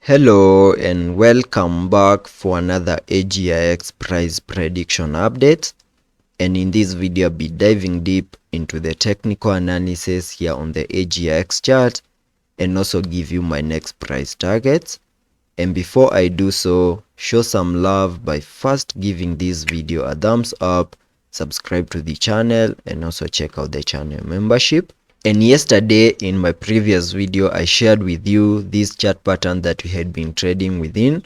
Hello and welcome back for another Agix price prediction update, and in this video I'll be diving deep into the technical analysis here on the Agix chart and also give you my next price targets. And before I do so, show some love by first giving this video a thumbs up, subscribe to the channel, and also check out the channel membership. And yesterday in my previous video I shared with you this chart pattern that we had been trading within,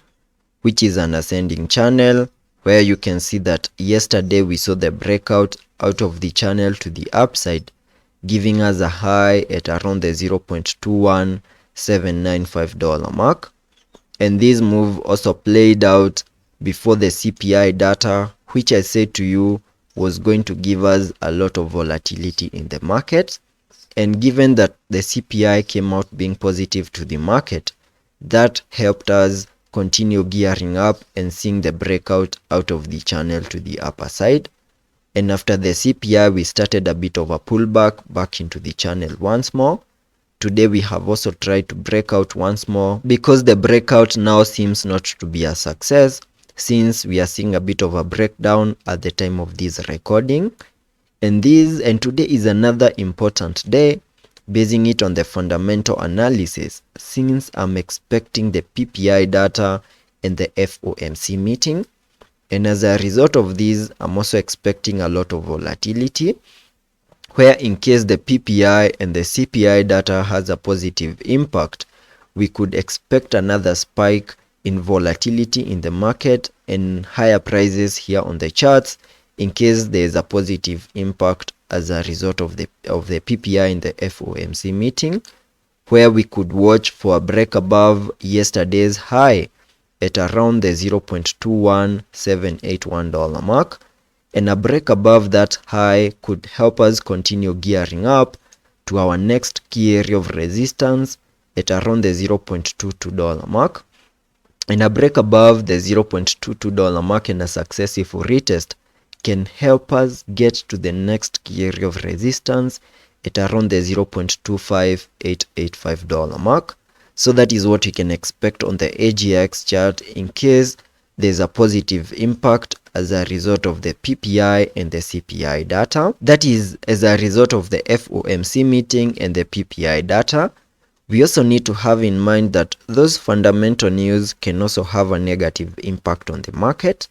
which is an ascending channel, where you can see that yesterday we saw the breakout out of the channel to the upside, giving us a high at around the $0.21795 mark. And this move also played out before the CPI data, which I said to you was going to give us a lot of volatility in the market. And given that the CPI came out being positive to the market, that helped us continue gearing up and seeing the breakout out of the channel to the upper side. And after the CPI, we started a bit of a pullback back into the channel once more. Today we have also tried to break out once more, because the breakout now seems not to be a success, since we are seeing a bit of a breakdown at the time of this recording. And today is another important day, basing it on the fundamental analysis, since I'm expecting the PPI data and the FOMC meeting. And as a result of this, I'm also expecting a lot of volatility, where in case the PPI and the CPI data has a positive impact, we could expect another spike in volatility in the market and higher prices here on the charts, in case there is a positive impact as a result of the PPI in the FOMC meeting, where we could watch for a break above yesterday's high at around the $0.21781 mark, and a break above that high could help us continue gearing up to our next key area of resistance at around the $0.22 mark. And a break above the $0.22 mark and a successful retest can help us get to the next key area of resistance at around the $0.25885 mark. So that is what you can expect on the Agix chart in case there's a positive impact as a result of the PPI and the CPI data. That is as a result of the FOMC meeting and the PPI data. We also need to have in mind that those fundamental news can also have a negative impact on the market.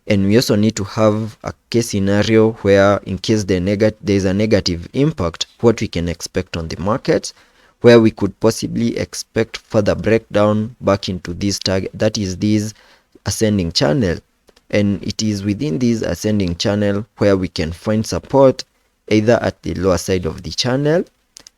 And we also need to have a case scenario where in case there is a negative impact, what we can expect on the market, where we could possibly expect further breakdown back into this target, that is this ascending channel. And it is within this ascending channel where we can find support either at the lower side of the channel.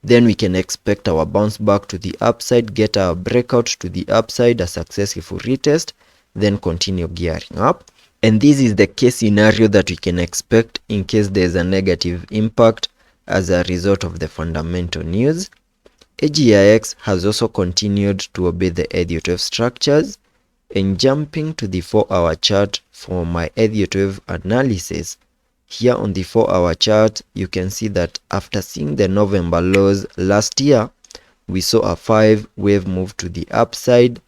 Then we can expect our bounce back to the upside, get our breakout to the upside, a successful retest, then continue gearing up. And this is the case scenario that we can expect in case there is a negative impact as a result of the fundamental news. Agix has also continued to obey the Elliot wave structures, and jumping to the 4-hour chart for my Elliot wave analysis. Here on the 4-hour chart, you can see that after seeing the November lows last year, we saw a 5-wave move to the upside,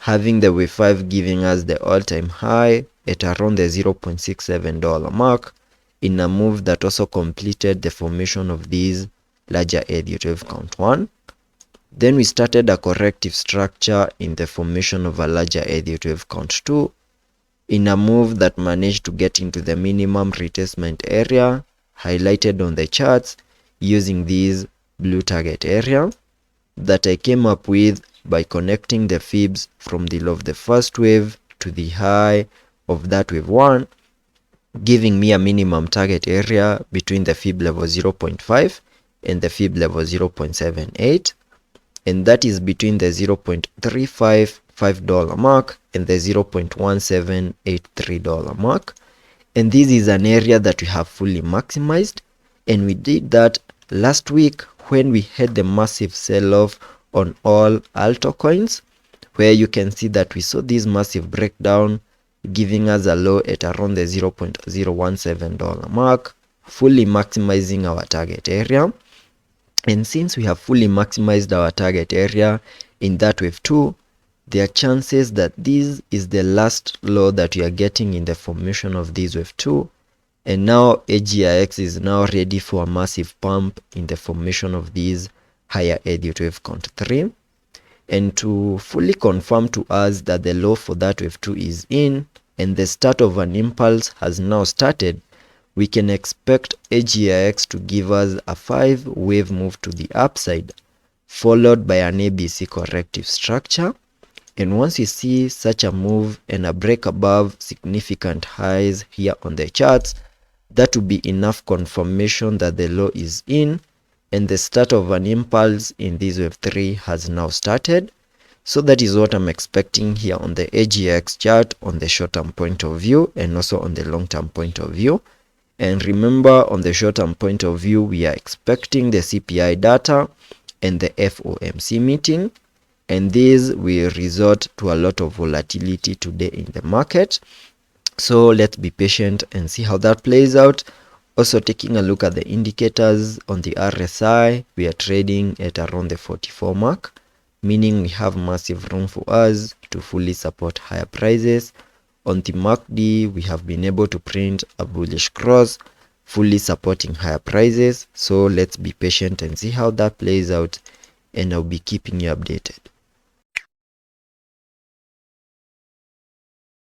having the wave 5 giving us the all-time high at around the $0.67 mark, in a move that also completed the formation of these larger Elliot wave count 1. Then we started a corrective structure in the formation of a larger Elliot wave count 2, in a move that managed to get into the minimum retracement area highlighted on the charts using this blue target area that I came up with by connecting the fibs from the low of the first wave to the high of that wave 1, giving me a minimum target area between the fib level 0.5 and the fib level 0.78, and that is between the $0.355 mark and the $0.1783 mark. And this is an area that we have fully maximized, and we did that last week when we had the massive sell-off on all altcoins, where you can see that we saw this massive breakdown giving us a low at around the $0.017 mark, fully maximizing our target area. And since we have fully maximized our target area in that wave 2, there are chances that this is the last low that we are getting in the formation of this wave 2, and now AGIX is now ready for a massive pump in the formation of this higher Elliott wave count 3. And to fully confirm to us that the low for that wave 2 is in and the start of an impulse has now started, we can expect AGIX to give us a 5 wave move to the upside, followed by an ABC corrective structure. And once you see such a move and a break above significant highs here on the charts, that will be enough confirmation that the low is in and the start of an impulse in this wave 3 has now started. So that is what I'm expecting here on the AGX chart on the short-term point of view and also on the long-term point of view. And remember, on the short-term point of view, we are expecting the CPI data and the FOMC meeting, and these will result to a lot of volatility today in the market. So let's be patient and see how that plays out. Also taking a look at the indicators on the RSI, we are trading at around the 44 mark, meaning we have massive room for us to fully support higher prices. On the MACD, we have been able to print a bullish cross, fully supporting higher prices. So let's be patient and see how that plays out, and I'll be keeping you updated.